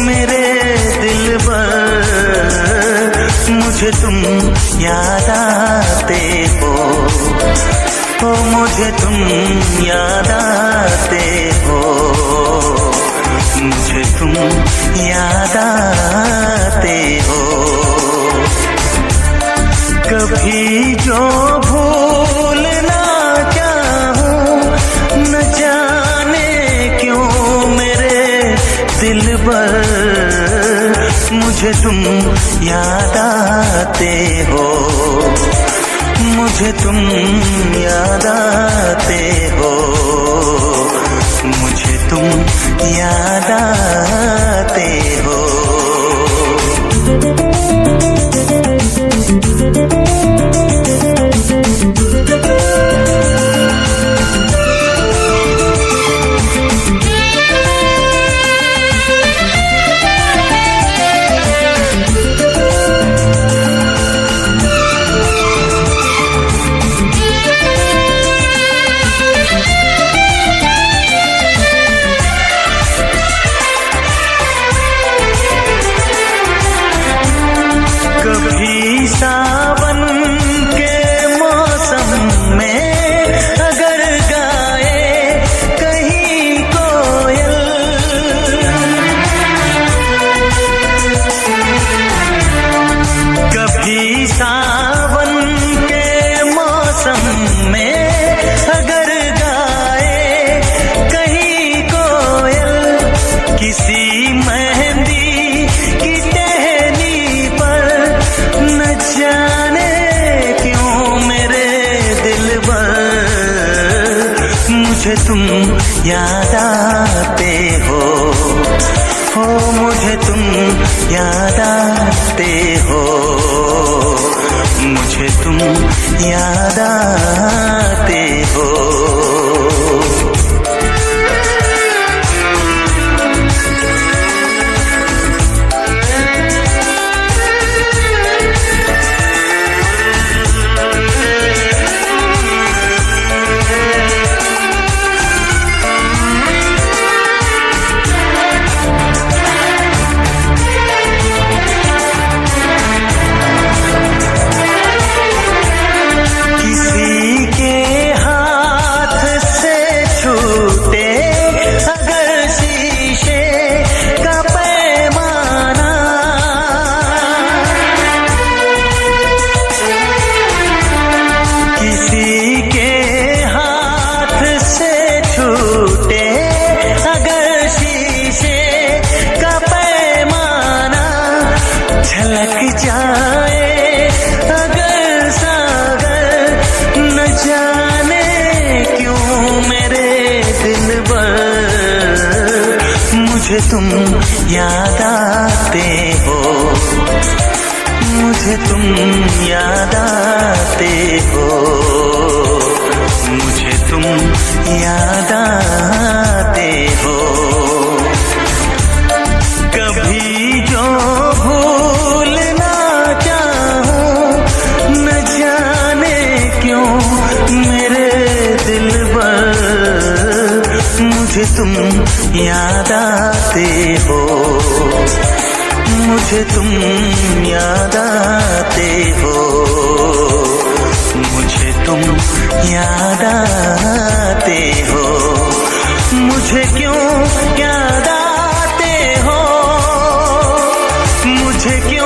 मेरे दिलबर, मुझे तुम याद आते हो, ओ मुझे तुम याद आते हो, मुझे तुम याद आते हो। कभी जो भूल ना चाहूं, न जाने क्यों मेरे दिलबर, मुझे तुम याद आते हो, मुझे तुम याद आते हो, मुझे तुम याद आते हो। कभी सावन के मौसम में अगर गाए कहीं कोयल, कभी सावन के मौसम में अगर गाए कहीं कोयल, किसी मेहंदी की टहनी पर, न जाने क्यों मेरे दिलबर, मुझे तुम याद आते हो, मुझे तुम याद आते हो, मुझे तुम याद आते हो। झलक जाए अगर सागर, न जाने क्यों मेरे दिलबर, मुझे तुम याद आते हो, मुझे तुम याद आते हो, मुझे तुम याद आते हो। कभी जो भूल ना चाहूं, न जाने क्यों मेरे दिलबर, मुझे तुम याद आते हो, मुझे तुम याद आते हो, मुझे तुम याद आते हो, मुझे क्यों याद आते हो, मुझे क्यों